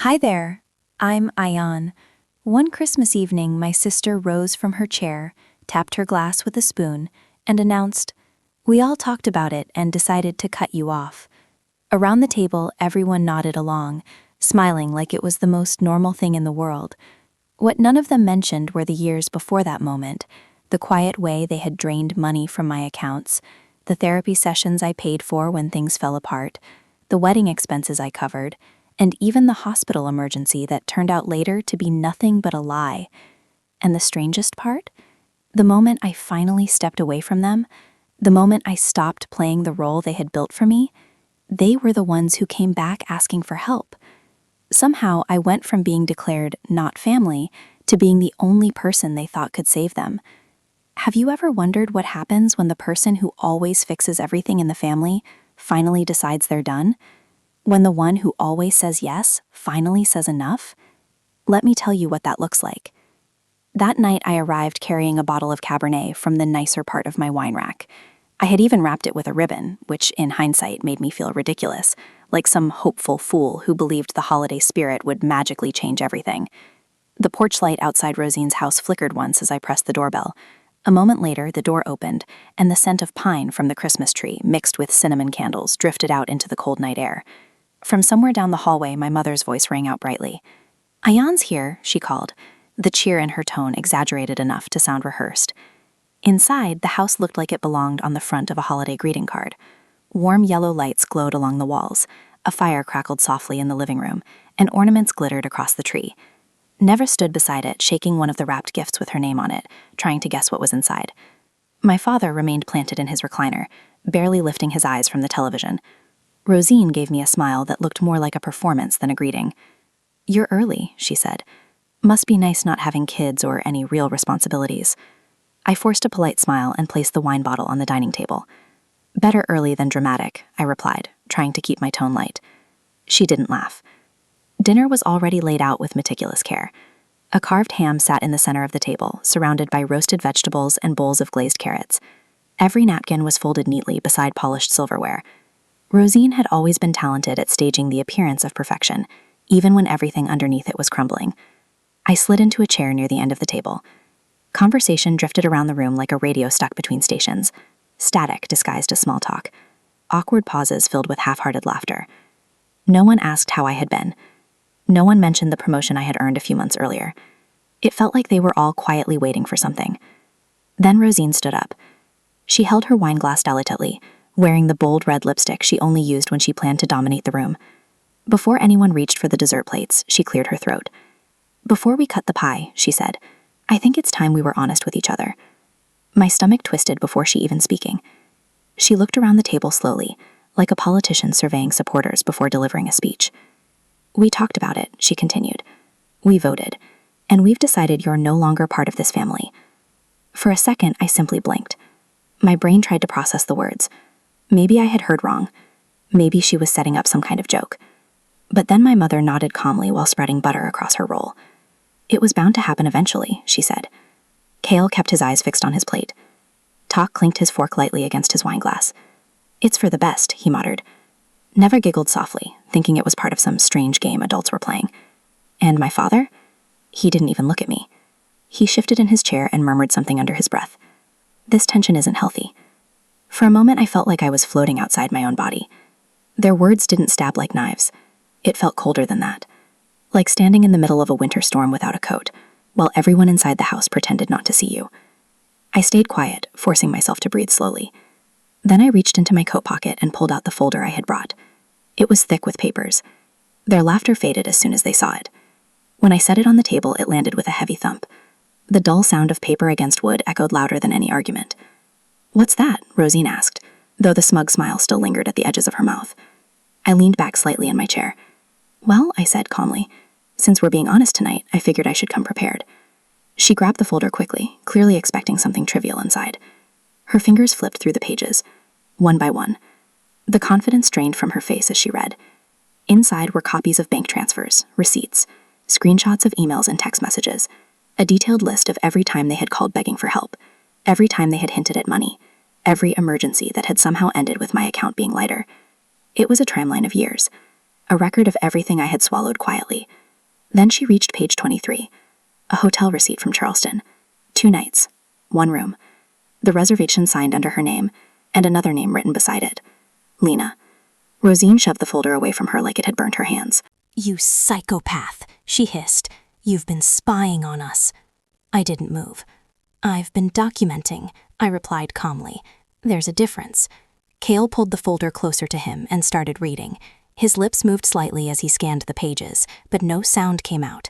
Hi there, I'm Ayan. One Christmas evening, my sister rose from her chair, tapped her glass with a spoon, and announced, "We all talked about it and decided to cut you off." Around the table, everyone nodded along, smiling like it was the most normal thing in the world. What none of them mentioned were the years before that moment, the quiet way they had drained money from my accounts, the therapy sessions I paid for when things fell apart, the wedding expenses I covered, and even the hospital emergency that turned out later to be nothing but a lie. And the strangest part? The moment I finally stepped away from them, the moment I stopped playing the role they had built for me, they were the ones who came back asking for help. Somehow, I went from being declared not family to being the only person they thought could save them. Have you ever wondered what happens when the person who always fixes everything in the family finally decides they're done? When the one who always says yes finally says enough? Let me tell you what that looks like. That night, I arrived carrying a bottle of Cabernet from the nicer part of my wine rack. I had even wrapped it with a ribbon, which in hindsight made me feel ridiculous, like some hopeful fool who believed the holiday spirit would magically change everything. The porch light outside Rosine's house flickered once as I pressed the doorbell. A moment later, the door opened, and the scent of pine from the Christmas tree, mixed with cinnamon candles, drifted out into the cold night air. From somewhere down the hallway, my mother's voice rang out brightly. "Ayan's here," she called, the cheer in her tone exaggerated enough to sound rehearsed. Inside, the house looked like it belonged on the front of a holiday greeting card. Warm yellow lights glowed along the walls, a fire crackled softly in the living room, and ornaments glittered across the tree. Neva stood beside it, shaking one of the wrapped gifts with her name on it, trying to guess what was inside. My father remained planted in his recliner, barely lifting his eyes from the television. Rosine gave me a smile that looked more like a performance than a greeting. "You're early," she said. "Must be nice not having kids or any real responsibilities." I forced a polite smile and placed the wine bottle on the dining table. "Better early than dramatic," I replied, trying to keep my tone light. She didn't laugh. Dinner was already laid out with meticulous care. A carved ham sat in the center of the table, surrounded by roasted vegetables and bowls of glazed carrots. Every napkin was folded neatly beside polished silverware. Rosine had always been talented at staging the appearance of perfection, even when everything underneath it was crumbling. I slid into a chair near the end of the table. Conversation drifted around the room like a radio stuck between stations. Static disguised as small talk. Awkward pauses filled with half-hearted laughter. No one asked how I had been. No one mentioned the promotion I had earned a few months earlier. It felt like they were all quietly waiting for something. Then Rosine stood up. She held her wine glass delicately, wearing the bold red lipstick she only used when she planned to dominate the room. Before anyone reached for the dessert plates, she cleared her throat. "Before we cut the pie," she said, "I think it's time we were honest with each other." My stomach twisted before she even speaking. She looked around the table slowly, like a politician surveying supporters before delivering a speech. "We talked about it," she continued. "We voted, and we've decided you're no longer part of this family." For a second, I simply blinked. My brain tried to process the words. Maybe I had heard wrong. Maybe she was setting up some kind of joke. But then my mother nodded calmly while spreading butter across her roll. "It was bound to happen eventually," she said. Cale kept his eyes fixed on his plate. Talk clinked his fork lightly against his wineglass. "It's for the best," he muttered. Neva giggled softly, thinking it was part of some strange game adults were playing. "And my father?" He didn't even look at me. He shifted in his chair and murmured something under his breath. "This tension isn't healthy." For a moment, I felt like I was floating outside my own body. Their words didn't stab like knives. It felt colder than that. Like standing in the middle of a winter storm without a coat, while everyone inside the house pretended not to see you. I stayed quiet, forcing myself to breathe slowly. Then I reached into my coat pocket and pulled out the folder I had brought. It was thick with papers. Their laughter faded as soon as they saw it. When I set it on the table, it landed with a heavy thump. The dull sound of paper against wood echoed louder than any argument. "What's that?" Rosine asked, though the smug smile still lingered at the edges of her mouth. I leaned back slightly in my chair. "Well," I said calmly, "since we're being honest tonight, I figured I should come prepared." She grabbed the folder quickly, clearly expecting something trivial inside. Her fingers flipped through the pages, one by one. The confidence drained from her face as she read. Inside were copies of bank transfers, receipts, screenshots of emails and text messages, a detailed list of every time they had called begging for help, every time they had hinted at money, every emergency that had somehow ended with my account being lighter. It was a timeline of years. a record of everything I had swallowed quietly. Then she reached page 23, a hotel receipt from Charleston. 2 nights, 1 room, the reservation signed under her name, and another name written beside it. Lena. Rosine shoved the folder away from her like it had burnt her hands. "You psychopath," she hissed. "You've been spying on us." I didn't move. "I've been documenting," I replied calmly. "There's a difference." Cale pulled the folder closer to him and started reading. His lips moved slightly as he scanned the pages, but no sound came out.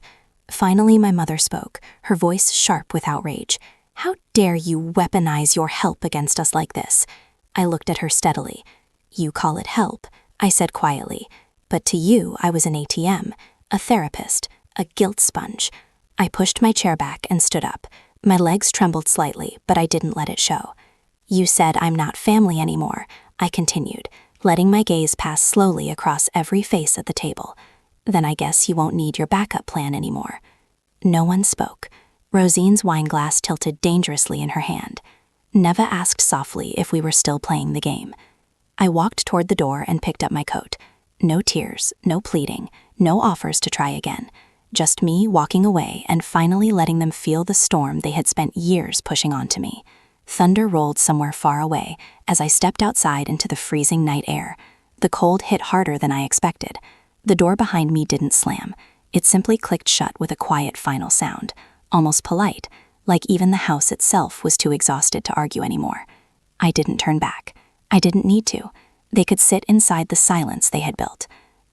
Finally, my mother spoke, her voice sharp with outrage. "How dare you weaponize your help against us like this?" I looked at her steadily. "You call it help," I said quietly. "But to you, I was an ATM, a therapist, a guilt sponge." I pushed my chair back and stood up. My legs trembled slightly, but I didn't let it show. "You said I'm not family anymore," I continued, letting my gaze pass slowly across every face at the table. "Then I guess you won't need your backup plan anymore." No one spoke. Rosine's wineglass tilted dangerously in her hand. Neva asked softly if we were still playing the game. I walked toward the door and picked up my coat. No tears, no pleading, no offers to try again. Just me walking away and finally letting them feel the storm they had spent years pushing onto me. Thunder rolled somewhere far away as I stepped outside into the freezing night air. The cold hit harder than I expected. The door behind me didn't slam. It simply clicked shut with a quiet final sound, almost polite, like even the house itself was too exhausted to argue anymore. I didn't turn back. I didn't need to. They could sit inside the silence they had built.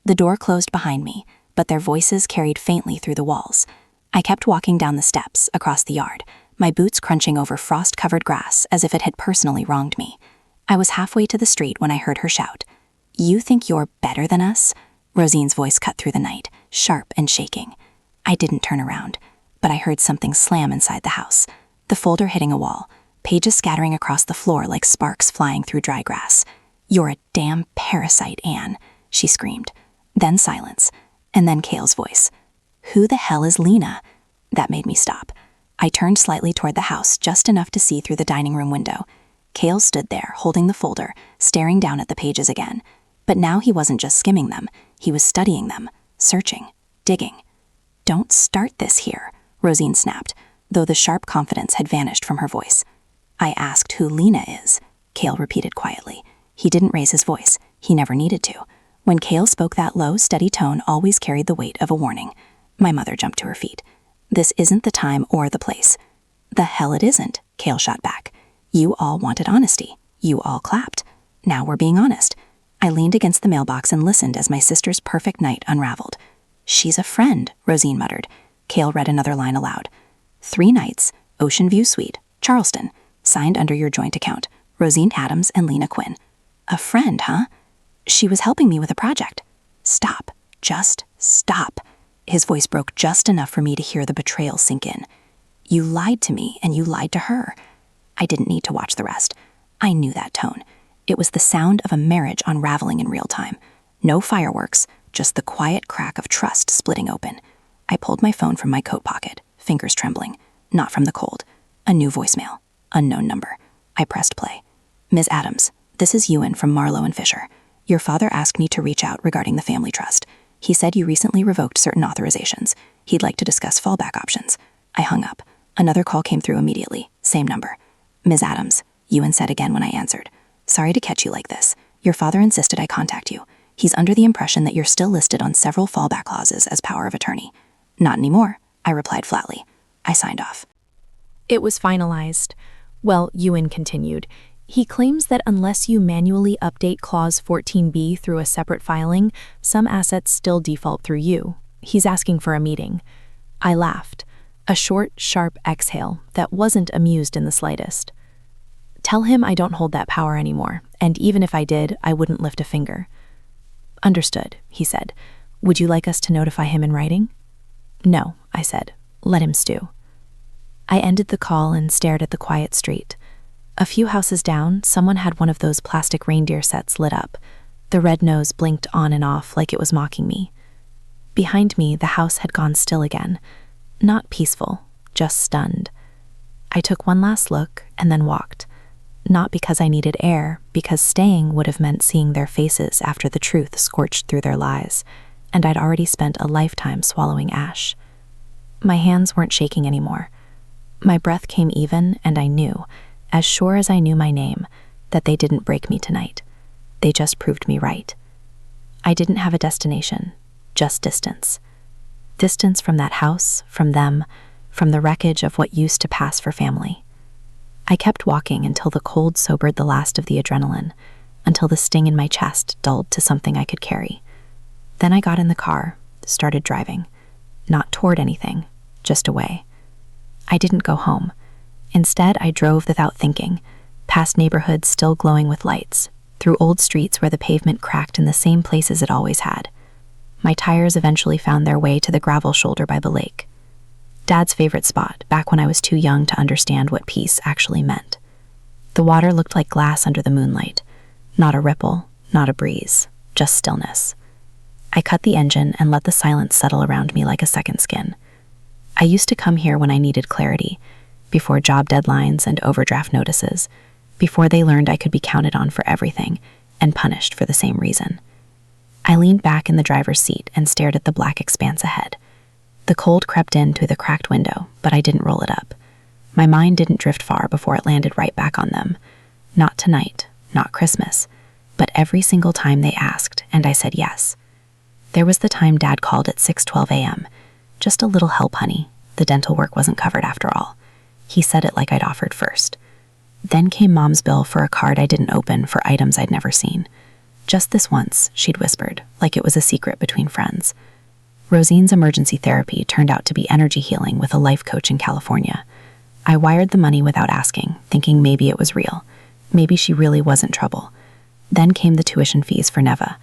The door closed behind me, but their voices carried faintly through the walls. I kept walking down the steps, across the yard, my boots crunching over frost-covered grass as if it had personally wronged me. I was halfway to the street when I heard her shout, "You think you're better than us?" Rosine's voice cut through the night, sharp and shaking. I didn't turn around, but I heard something slam inside the house, the folder hitting a wall, pages scattering across the floor like sparks flying through dry grass. "You're a damn parasite, Anne," she screamed. Then silence, and then Cale's voice. "Who the hell is Lena?" That made me stop. I turned slightly toward the house, just enough to see through the dining room window. Cale stood there, holding the folder, staring down at the pages again. But now he wasn't just skimming them, he was studying them, searching, digging. "Don't start this here," Rosine snapped, though the sharp confidence had vanished from her voice. "I asked who Lena is," Cale repeated quietly. He didn't raise his voice. He never needed to. When Cale spoke, that low, steady tone always carried the weight of a warning. My mother jumped to her feet. "This isn't the time or the place." "The hell it isn't," Cale shot back. "You all wanted honesty. You all clapped. Now we're being honest." I leaned against the mailbox and listened as my sister's perfect night unraveled. "She's a friend," Rosine muttered. Cale read another line aloud. 3 nights, Ocean View Suite, Charleston, signed under your joint account, Rosine Adams and Lena Quinn. "A friend, huh? She was helping me with a project." "Stop. Just stop." His voice broke just enough for me to hear the betrayal sink in. "You lied to me and you lied to her." I didn't need to watch the rest. I knew that tone. It was the sound of a marriage unraveling in real time. No fireworks, just the quiet crack of trust splitting open. I pulled my phone from my coat pocket, fingers trembling. Not from the cold. A new voicemail. Unknown number. I pressed play. "Ms. Adams, this is Ewan from Marlowe and Fisher. Your father asked me to reach out regarding the family trust. He said you recently revoked certain authorizations. He'd like to discuss fallback options." I hung up. Another call came through immediately. Same number. "Ms. Adams," Ewan said again when I answered. "Sorry to catch you like this. Your father insisted I contact you. He's under the impression that you're still listed on several fallback clauses as power of attorney." "Not anymore," I replied flatly. I signed off. It was finalized. Well, Ewan continued. He claims that unless you manually update Clause 14B through a separate filing, some assets still default through you. He's asking for a meeting. I laughed. A short, sharp exhale that wasn't amused in the slightest. "Tell him I don't hold that power anymore, and even if I did, I wouldn't lift a finger." "Understood," he said. "Would you like us to notify him in writing?" "No," I said. "Let him stew." I ended the call and stared at the quiet street. A few houses down, someone had one of those plastic reindeer sets lit up. The red nose blinked on and off like it was mocking me. Behind me, the house had gone still again. Not peaceful, just stunned. I took one last look and then walked. Not because I needed air, because staying would have meant seeing their faces after the truth scorched through their lies, and I'd already spent a lifetime swallowing ash. My hands weren't shaking anymore. My breath came even, and I knew, as sure as I knew my name, that they didn't break me tonight. They just proved me right. I didn't have a destination, just distance. Distance from that house, from them, from the wreckage of what used to pass for family. I kept walking until the cold sobered the last of the adrenaline, until the sting in my chest dulled to something I could carry. Then I got in the car, started driving. Not toward anything, just away. I didn't go home. Instead, I drove without thinking, past neighborhoods still glowing with lights, through old streets where the pavement cracked in the same places it always had. My tires eventually found their way to the gravel shoulder by the lake. Dad's favorite spot, back when I was too young to understand what peace actually meant. The water looked like glass under the moonlight. Not a ripple, not a breeze, just stillness. I cut the engine and let the silence settle around me like a second skin. I used to come here when I needed clarity, before job deadlines and overdraft notices, before they learned I could be counted on for everything and punished for the same reason. I leaned back in the driver's seat and stared at the black expanse ahead. The cold crept in through the cracked window, but I didn't roll it up. My mind didn't drift far before it landed right back on them. Not tonight, not Christmas, but every single time they asked, and I said yes. There was the time Dad called at 6:12 a.m. Just a little help, honey. The dental work wasn't covered after all. He said it like I'd offered first. Then came Mom's bill for a card I didn't open for items I'd never seen. Just this once, she'd whispered, like it was a secret between friends. Rosine's emergency therapy turned out to be energy healing with a life coach in California. I wired the money without asking, thinking maybe it was real. Maybe she really was in trouble. Then came the tuition fees for Neva.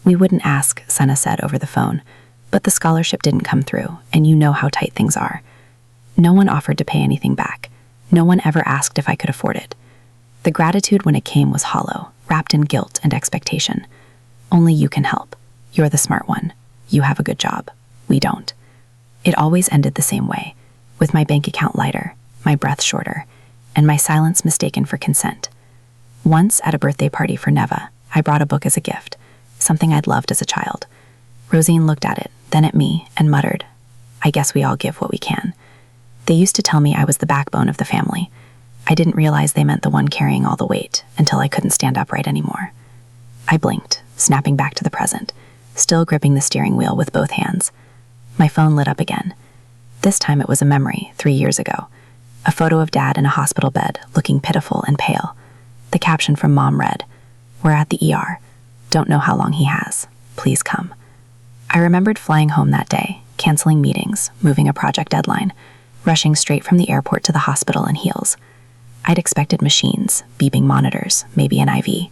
We wouldn't ask, Senna said over the phone, but the scholarship didn't come through, and you know how tight things are. No one offered to pay anything back. No one ever asked if I could afford it. The gratitude when it came was hollow, wrapped in guilt and expectation. Only you can help. You're the smart one. You have a good job. We don't. It always ended the same way, with my bank account lighter, my breath shorter, and my silence mistaken for consent. Once, at a birthday party for Neva, I brought a book as a gift, something I'd loved as a child. Rosine looked at it, then at me, and muttered, "I guess we all give what we can." They used to tell me I was the backbone of the family. I didn't realize they meant the one carrying all the weight, until I couldn't stand upright anymore. I blinked, snapping back to the present, still gripping the steering wheel with both hands. My phone lit up again. This time it was a memory, 3 years ago. A photo of Dad in a hospital bed, looking pitiful and pale. The caption from Mom read, "We're at the ER. Don't know how long he has. Please come." I remembered flying home that day, canceling meetings, moving a project deadline, rushing straight from the airport to the hospital in heels. I'd expected machines, beeping monitors, maybe an IV.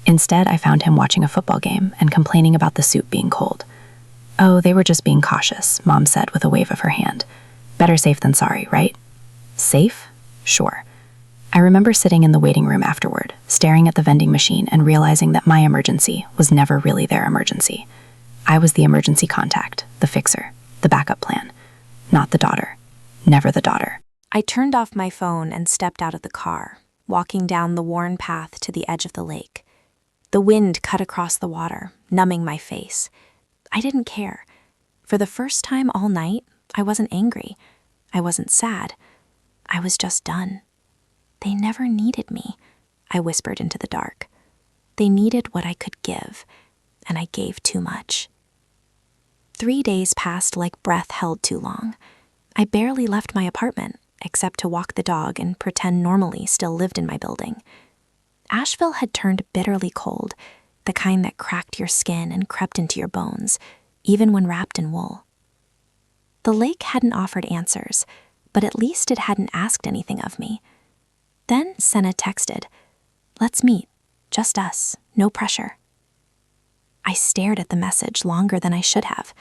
Instead, I found him watching a football game and complaining about the soup being cold. "Oh, they were just being cautious," Mom said with a wave of her hand. "Better safe than sorry, right?" Safe? Sure. I remember sitting in the waiting room afterward, staring at the vending machine and realizing that my emergency was never really their emergency. I was the emergency contact, the fixer, the backup plan. Not the daughter. Never the daughter. I turned off my phone and stepped out of the car, walking down the worn path to the edge of the lake. The wind cut across the water, numbing my face. I didn't care. For the first time all night, I wasn't angry. I wasn't sad. I was just done. They never needed me, I whispered into the dark. They needed what I could give, and I gave too much. 3 days passed like breath held too long. I barely left my apartment, except to walk the dog and pretend normally still lived in my building. Asheville had turned bitterly cold, the kind that cracked your skin and crept into your bones, even when wrapped in wool. The lake hadn't offered answers, but at least it hadn't asked anything of me. Then Senna texted, "Let's meet, just us, no pressure." I stared at the message longer than I should have.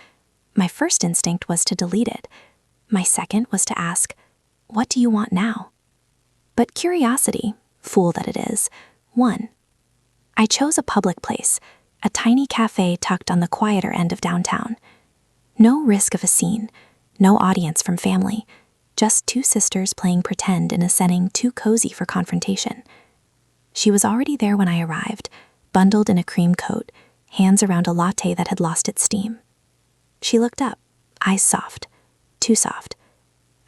My first instinct was to delete it. My second was to ask, "What do you want now?" But curiosity, fool that it is, won. I chose a public place, a tiny cafe tucked on the quieter end of downtown. No risk of a scene, no audience from family, just two sisters playing pretend in a setting too cozy for confrontation. She was already there when I arrived, bundled in a cream coat, hands around a latte that had lost its steam. She looked up, eyes soft, too soft.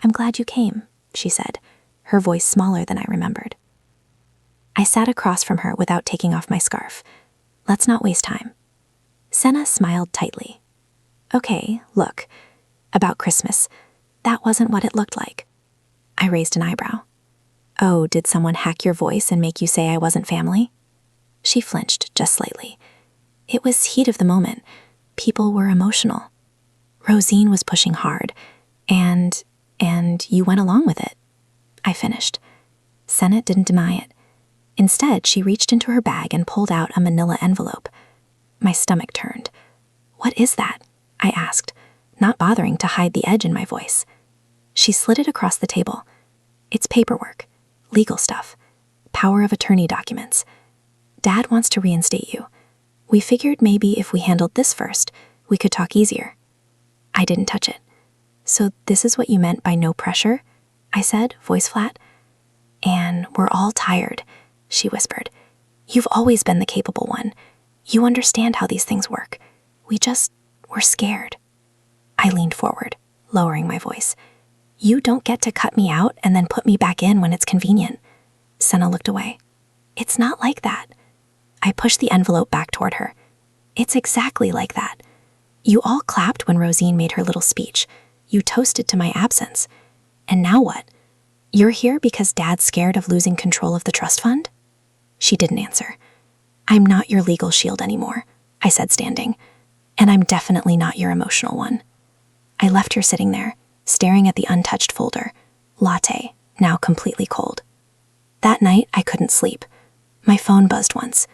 "I'm glad you came," she said, her voice smaller than I remembered. I sat across from her without taking off my scarf. "Let's not waste time." Senna smiled tightly. "Okay, look, about Christmas, that wasn't what it looked like." I raised an eyebrow. "Oh, did someone hack your voice and make you say I wasn't family?" She flinched just slightly. It was heat of the moment. People were emotional. Rosine was pushing hard, and you went along with it. I finished. Senna didn't deny it. Instead, she reached into her bag and pulled out a manila envelope. My stomach turned. "What is that?" I asked, not bothering to hide the edge in my voice. She slid it across the table. "It's paperwork, legal stuff, power of attorney documents. Dad wants to reinstate you. We figured maybe if we handled this first, we could talk easier." I didn't touch it. "So this is what you meant by no pressure?" I said, voice flat. "And we're all tired," she whispered. "You've always been the capable one. You understand how these things work. We're scared." I leaned forward, lowering my voice. "You don't get to cut me out and then put me back in when it's convenient." Senna looked away. "It's not like that." I pushed the envelope back toward her. "It's exactly like that. You all clapped when Rosine made her little speech. You toasted to my absence. And now what? You're here because Dad's scared of losing control of the trust fund?" She didn't answer. "I'm not your legal shield anymore," I said, standing. "And I'm definitely not your emotional one." I left her sitting there, staring at the untouched folder, latte, now completely cold. That night, I couldn't sleep. My phone buzzed once.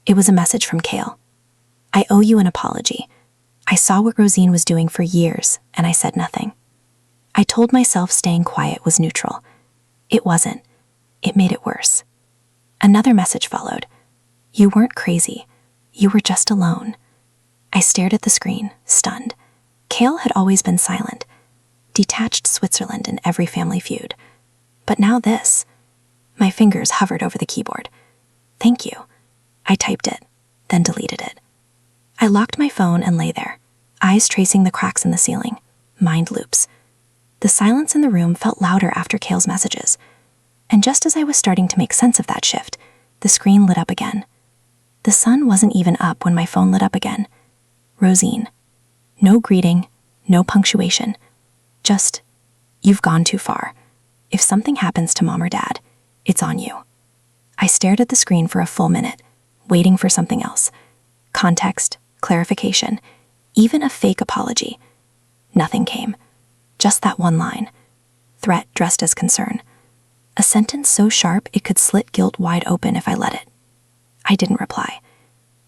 It was a message from Kale. "I owe you an apology. I saw what Rosine was doing for years, and I said nothing." I told myself staying quiet was neutral. It wasn't. It made it worse. Another message followed. "You weren't crazy. You were just alone." I stared at the screen, stunned. Kale had always been silent, detached Switzerland in every family feud. But now this. My fingers hovered over the keyboard. "Thank you." I typed it, then deleted it. I locked my phone and lay there, eyes tracing the cracks in the ceiling, mind loops. The silence in the room felt louder after Kale's messages. And just as I was starting to make sense of that shift, the screen lit up again. The sun wasn't even up when my phone lit up again. Rosine. No greeting, no punctuation. Just, "You've gone too far. If something happens to Mom or Dad, it's on you." I stared at the screen for a full minute, waiting for something else. Context, clarification, even a fake apology. Nothing came. Just that one line. Threat dressed as concern. A sentence so sharp it could slit guilt wide open if I let it. I didn't reply.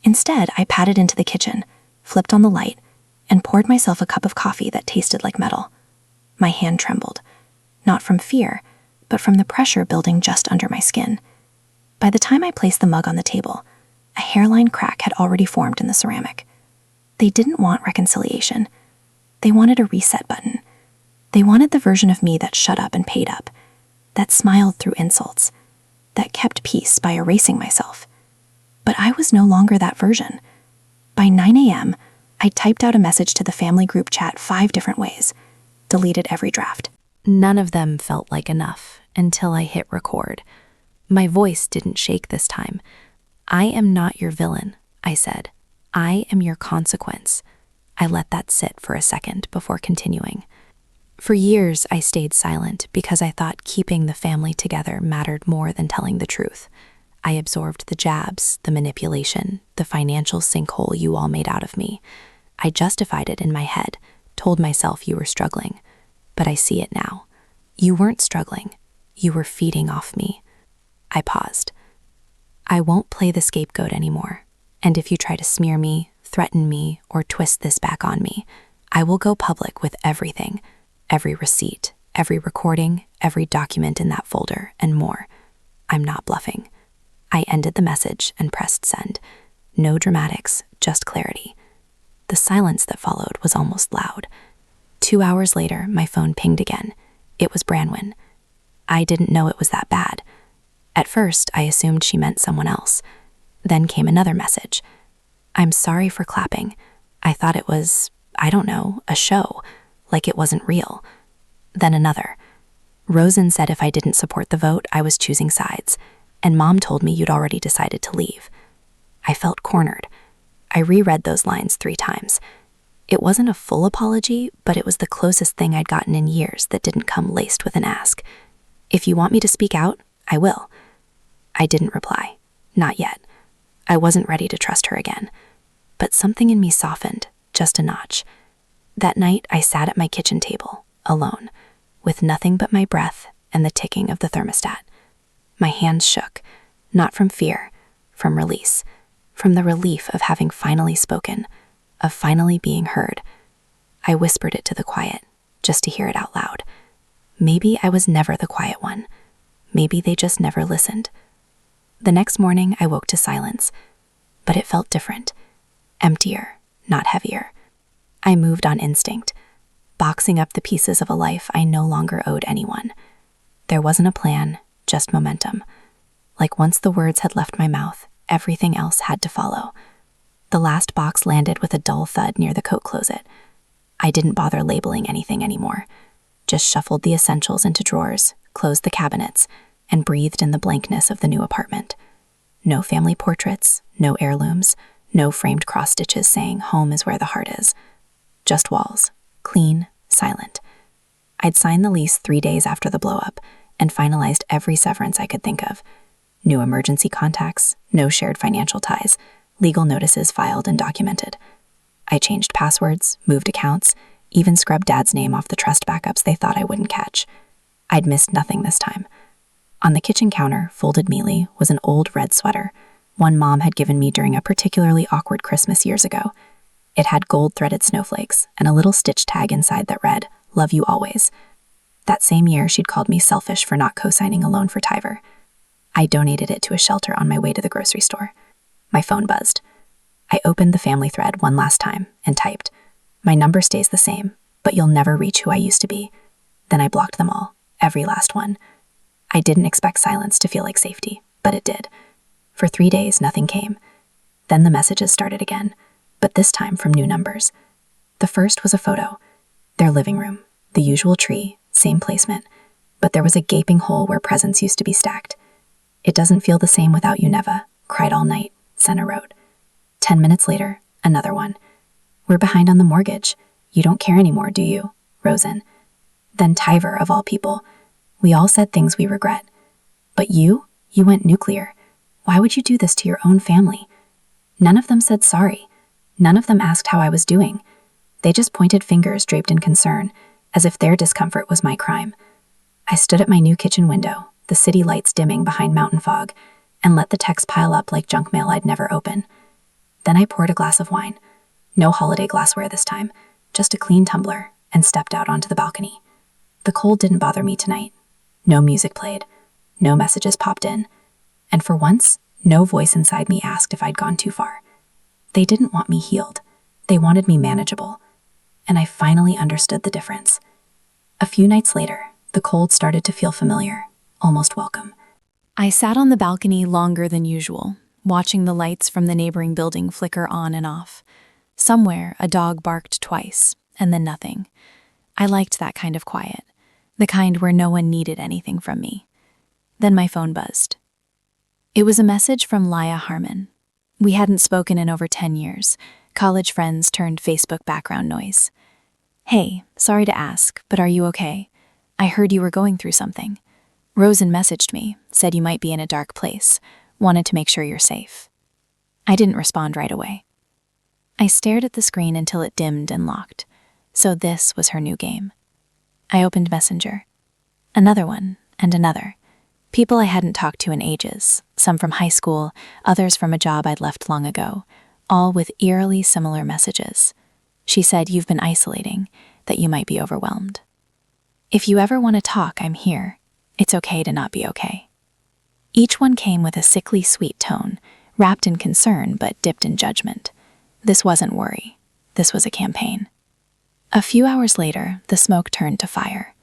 Instead, I padded into the kitchen, flipped on the light, and poured myself a cup of coffee that tasted like metal. My hand trembled, not from fear, but from the pressure building just under my skin. By the time I placed the mug on the table, a hairline crack had already formed in the ceramic. They didn't want reconciliation. They wanted a reset button. They wanted the version of me that shut up and paid up, that smiled through insults, that kept peace by erasing myself. But I was no longer that version. By 9 a.m., I typed out a message to the family group chat 5 different ways, deleted every draft. None of them felt like enough until I hit record. My voice didn't shake this time. "I am not your villain," I said. "I am your consequence." I let that sit for a second before continuing. For years, I stayed silent because I thought keeping the family together mattered more than telling the truth. I absorbed the jabs, the manipulation, the financial sinkhole you all made out of me. I justified it in my head, told myself you were struggling. But I see it now. You weren't struggling. You were feeding off me. I paused. "I won't play the scapegoat anymore. And if you try to smear me, threaten me, or twist this back on me, I will go public with everything. Every receipt, every recording, every document in that folder, and more. I'm not bluffing." I ended the message and pressed send. No dramatics, just clarity. The silence that followed was almost loud. 2 hours later, my phone pinged again. It was Branwen. I didn't know it was that bad. At first, I assumed she meant someone else. Then came another message. I'm sorry for clapping. I thought it was, I don't know, a show, like it wasn't real. Then another. Rosen said if I didn't support the vote, I was choosing sides, and Mom told me you'd already decided to leave. I felt cornered. I reread those lines 3 times. It wasn't a full apology, but it was the closest thing I'd gotten in years that didn't come laced with an ask. If you want me to speak out, I will. I didn't reply. Not yet. I wasn't ready to trust her again. But something in me softened, just a notch. That night, I sat at my kitchen table, alone, with nothing but my breath and the ticking of the thermostat. My hands shook, not from fear, from release, from the relief of having finally spoken, of finally being heard. I whispered it to the quiet, just to hear it out loud. Maybe I was never the quiet one. Maybe they just never listened. The next morning, I woke to silence, but it felt different. Emptier, not heavier. I moved on instinct, boxing up the pieces of a life I no longer owed anyone. There wasn't a plan, just momentum. Like once the words had left my mouth, everything else had to follow. The last box landed with a dull thud near the coat closet. I didn't bother labeling anything anymore. Just shuffled the essentials into drawers, closed the cabinets, and breathed in the blankness of the new apartment. No family portraits, no heirlooms, no framed cross stitches saying home is where the heart is. Just walls, clean, silent. I'd signed the lease 3 days after the blow-up and finalized every severance I could think of. New emergency contacts, no shared financial ties, legal notices filed and documented. I changed passwords, moved accounts, even scrubbed Dad's name off the trust backups they thought I wouldn't catch. I'd missed nothing this time. On the kitchen counter, folded neatly, was an old red sweater, one Mom had given me during a particularly awkward Christmas years ago. It had gold-threaded snowflakes and a little stitch tag inside that read, "Love you always." That same year, she'd called me selfish for not co-signing a loan for Tiver. I donated it to a shelter on my way to the grocery store. My phone buzzed. I opened the family thread one last time and typed, "My number stays the same, but you'll never reach who I used to be." Then I blocked them all, every last one. I didn't expect silence to feel like safety, but it did. For 3 days, nothing came. Then the messages started again, but this time from new numbers. The first was a photo. Their living room, the usual tree, same placement, but there was a gaping hole where presents used to be stacked. "It doesn't feel the same without you, Neva. Cried all night," Senna wrote. 10 minutes later, another one. "We're behind on the mortgage. You don't care anymore, do you?" Rosen. Then Tiver, of all people. "We all said things we regret. But you went nuclear. Why would you do this to your own family?" None of them said sorry. None of them asked how I was doing. They just pointed fingers draped in concern, as if their discomfort was my crime. I stood at my new kitchen window, the city lights dimming behind mountain fog, and let the texts pile up like junk mail I'd never open. Then I poured a glass of wine. No holiday glassware this time, just a clean tumbler, and stepped out onto the balcony. The cold didn't bother me tonight. No music played. No messages popped in. And for once, no voice inside me asked if I'd gone too far. They didn't want me healed. They wanted me manageable. And I finally understood the difference. A few nights later, the cold started to feel familiar, almost welcome. I sat on the balcony longer than usual, watching the lights from the neighboring building flicker on and off. Somewhere, a dog barked twice, and then nothing. I liked that kind of quiet, the kind where no one needed anything from me. Then my phone buzzed. It was a message from Laya Harmon. We hadn't spoken in over 10 years, college friends turned Facebook background noise. "Hey, sorry to ask, but are you okay? I heard you were going through something. Rosen messaged me, said you might be in a dark place, wanted to make sure you're safe." I didn't respond right away. I stared at the screen until it dimmed and locked. So this was her new game. I opened Messenger. Another one, and another. People I hadn't talked to in ages, some from high school, others from a job I'd left long ago, all with eerily similar messages. She said, "You've been isolating, that you might be overwhelmed. If you ever want to talk, I'm here. It's okay to not be okay." Each one came with a sickly sweet tone, wrapped in concern but dipped in judgment. This wasn't worry. This was a campaign. A few hours later, the smoke turned to fire.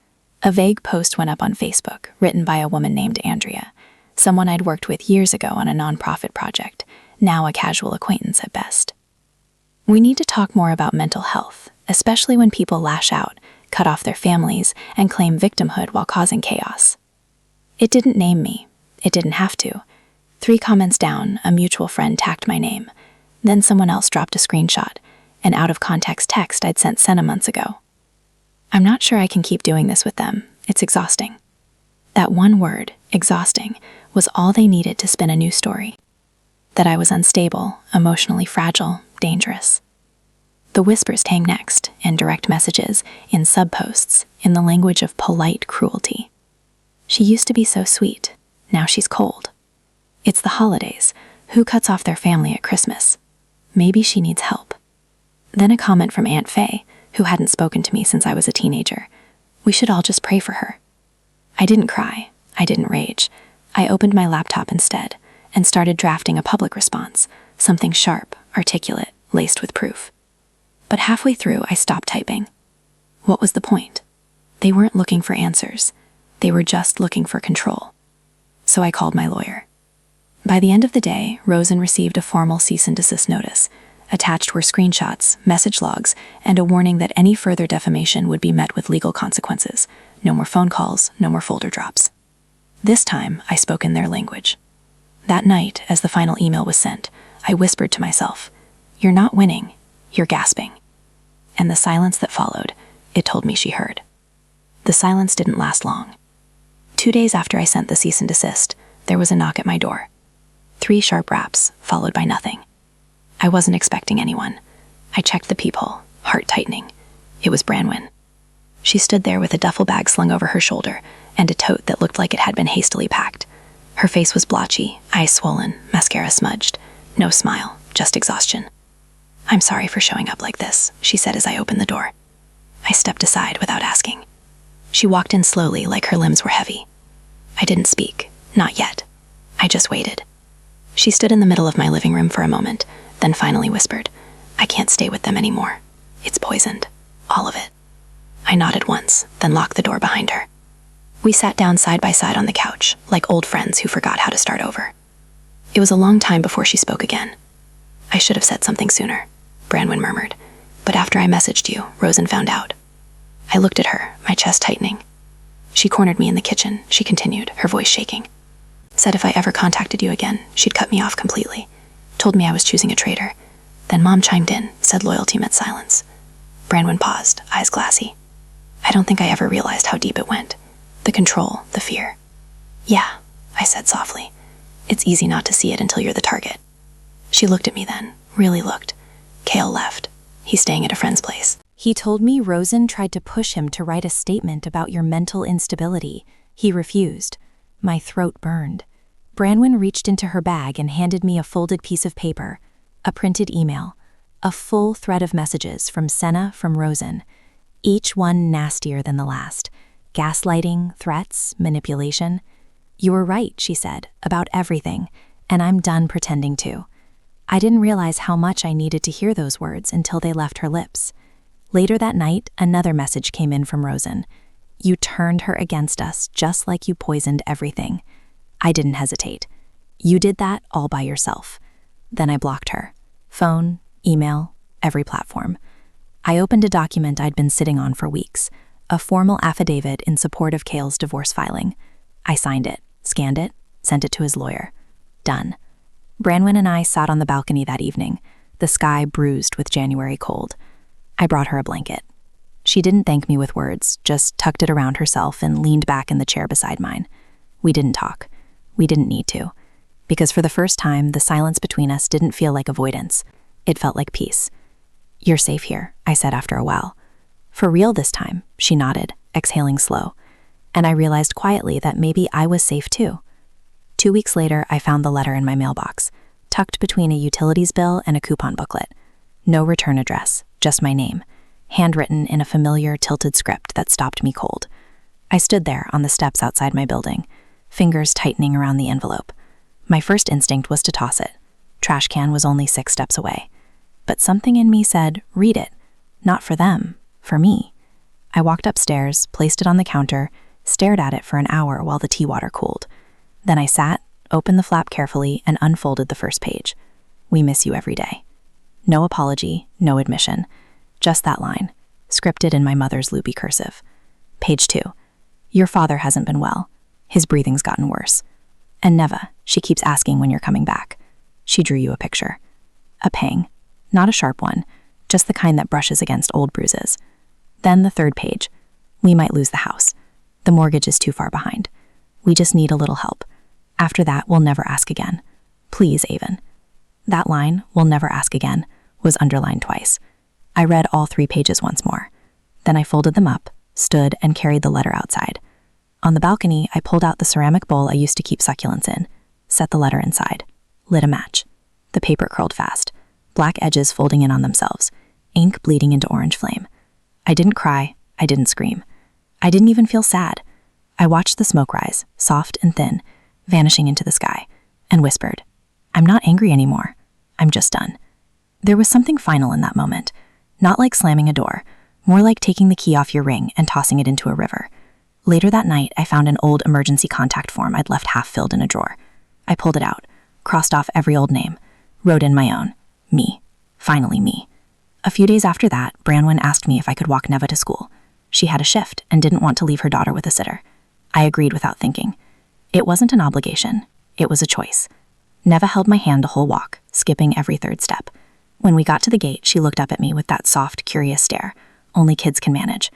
A vague post went up on Facebook, written by a woman named Andrea. someone I'd worked with years ago on a nonprofit project, now a casual acquaintance at best. We need to talk more about mental health, especially when people lash out, cut off their families, and claim victimhood while causing chaos. It didn't name me. It didn't have to. 3 comments down, a mutual friend tagged my name. Then someone else dropped a screenshot, an out-of-context text I'd sent Senna months ago. I'm not sure I can keep doing this with them. It's exhausting. That one word, exhausting, was all they needed to spin a new story. That I was unstable, emotionally fragile, dangerous. The whispers came next, in direct messages, in subposts, in the language of polite cruelty. She used to be so sweet. Now she's cold. It's the holidays. Who cuts off their family at Christmas? Maybe she needs help. Then a comment from Aunt Faye, who hadn't spoken to me since I was a teenager. We should all just pray for her. I didn't cry. I didn't rage. I opened my laptop instead and started drafting a public response, something sharp, articulate, laced with proof. But halfway through, I stopped typing. What was the point? They weren't looking for answers. They were just looking for control. So I called my lawyer. By the end of the day, Rosen received a formal cease and desist notice. Attached were screenshots, message logs, and a warning that any further defamation would be met with legal consequences. No more phone calls, no more folder drops. This time, I spoke in their language. That night, as the final email was sent, I whispered to myself, "You're not winning, you're gasping." And the silence that followed, it told me she heard. The silence didn't last long. 2 days after I sent the cease and desist, there was a knock at my door. 3 sharp raps, followed by nothing. I wasn't expecting anyone. I checked the peephole, heart tightening. It was Branwen. She stood there with a duffel bag slung over her shoulder and a tote that looked like it had been hastily packed. Her face was blotchy, eyes swollen, mascara smudged. No smile, just exhaustion. "I'm sorry for showing up like this," she said as I opened the door. I stepped aside without asking. She walked in slowly, like her limbs were heavy. I didn't speak, not yet. I just waited. She stood in the middle of my living room for a moment, then finally whispered, "I can't stay with them anymore. It's poisoned. All of it." I nodded once, then locked the door behind her. We sat down side by side on the couch, like old friends who forgot how to start over. It was a long time before she spoke again. "I should have said something sooner," Branwen murmured. "But after I messaged you, Rosen found out." I looked at her, my chest tightening. "She cornered me in the kitchen," she continued, her voice shaking. "Said if I ever contacted you again, she'd cut me off completely. Told me I was choosing a traitor. Then Mom chimed in, said loyalty meant silence." Branwen paused, eyes glassy. I don't think I ever realized how deep it went. The control, the fear. "Yeah," I said softly. "It's easy not to see it until you're the target." She looked at me then, really looked. Cale left. He's staying at a friend's place. He told me Rosen tried to push him to write a statement about your mental instability. He refused. My throat burned. Branwen reached into her bag and handed me a folded piece of paper, a printed email, a full thread of messages from Senna, from Rosen, each one nastier than the last. Gaslighting, threats, manipulation. "You were right," she said, "about everything, and I'm done pretending to." I didn't realize how much I needed to hear those words until they left her lips. Later that night, another message came in from Rosen. "You turned her against us just like you poisoned everything." I didn't hesitate. "You did that all by yourself." Then I blocked her. Phone, email, every platform. I opened a document I'd been sitting on for weeks, a formal affidavit in support of Cale's divorce filing. I signed it, scanned it, sent it to his lawyer. Done. Branwen and I sat on the balcony that evening, the sky bruised with January cold. I brought her a blanket. She didn't thank me with words, just tucked it around herself and leaned back in the chair beside mine. We didn't talk. We didn't need to. Because for the first time, the silence between us didn't feel like avoidance. It felt like peace. "You're safe here," I said after a while. "For real this time," she nodded, exhaling slow. And I realized quietly that maybe I was safe too. 2 weeks later, I found the letter in my mailbox, tucked between a utilities bill and a coupon booklet. No return address, just my name, handwritten in a familiar tilted script that stopped me cold. I stood there on the steps outside my building, fingers tightening around the envelope. My first instinct was to toss it. Trash can was only 6 steps away. But something in me said, read it. Not for them, for me. I walked upstairs, placed it on the counter, stared at it for an hour while the tea water cooled. Then I sat, opened the flap carefully, and unfolded the first page. We miss you every day. No apology, no admission. Just that line, scripted in my mother's loopy cursive. Page 2. Your father hasn't been well. His breathing's gotten worse. And Neva, she keeps asking when you're coming back. She drew you a picture. A pang. Not a sharp one, just the kind that brushes against old bruises. Then the third page. We might lose the house. The mortgage is too far behind. We just need a little help. After that, we'll never ask again. Please, Avon. That line, we'll never ask again, was underlined twice. I read all 3 pages once more. Then I folded them up, stood, and carried the letter outside. On the balcony, I pulled out the ceramic bowl I used to keep succulents in, set the letter inside, lit a match. The paper curled fast, black edges folding in on themselves, ink bleeding into orange flame. I didn't cry, I didn't scream. I didn't even feel sad. I watched the smoke rise, soft and thin, vanishing into the sky, and whispered, I'm not angry anymore. I'm just done. There was something final in that moment, not like slamming a door, more like taking the key off your ring and tossing it into a river. Later that night, I found an old emergency contact form I'd left half filled in a drawer. I pulled it out, crossed off every old name, wrote in my own. Me. Finally me. A few days after that, Branwen asked me if I could walk Neva to school. She had a shift and didn't want to leave her daughter with a sitter. I agreed without thinking. It wasn't an obligation. It was a choice. Neva held my hand the whole walk, skipping every third step. When we got to the gate, she looked up at me with that soft, curious stare only kids can manage.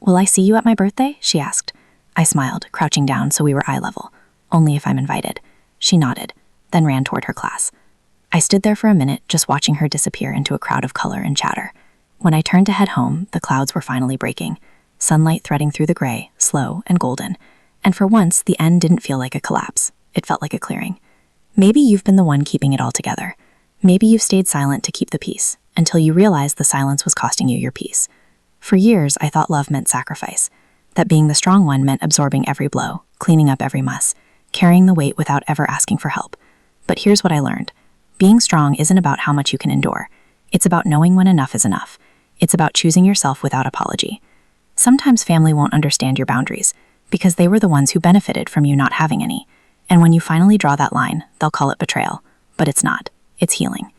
Will I see you at my birthday? She asked. I smiled, crouching down so we were eye level. Only if I'm invited. She nodded, then ran toward her class. I stood there for a minute, just watching her disappear into a crowd of color and chatter. When I turned to head home, the clouds were finally breaking, sunlight threading through the gray, slow and golden. And for once, the end didn't feel like a collapse. It felt like a clearing. Maybe you've been the one keeping it all together. Maybe you've stayed silent to keep the peace, until you realized the silence was costing you your peace. For years, I thought love meant sacrifice, that being the strong one meant absorbing every blow, cleaning up every muss, carrying the weight without ever asking for help. But here's what I learned. Being strong isn't about how much you can endure. It's about knowing when enough is enough. It's about choosing yourself without apology. Sometimes family won't understand your boundaries, because they were the ones who benefited from you not having any. And when you finally draw that line, they'll call it betrayal. But it's not. It's healing.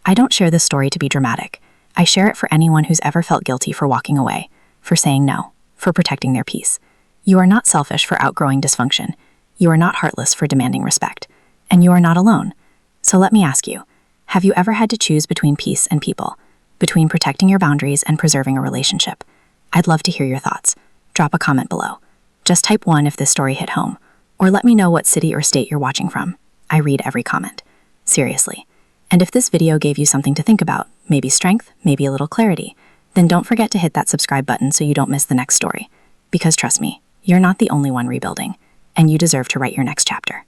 I don't share this story to be dramatic. I share it for anyone who's ever felt guilty for walking away, for saying no, for protecting their peace. You are not selfish for outgrowing dysfunction. You are not heartless for demanding respect. And you are not alone. So let me ask you, have you ever had to choose between peace and people, between protecting your boundaries and preserving a relationship? I'd love to hear your thoughts. Drop a comment below. Just type 1 if this story hit home, or let me know what city or state you're watching from. I read every comment. Seriously. And if this video gave you something to think about, maybe strength, maybe a little clarity, then don't forget to hit that subscribe button so you don't miss the next story. Because trust me, you're not the only one rebuilding, and you deserve to write your next chapter.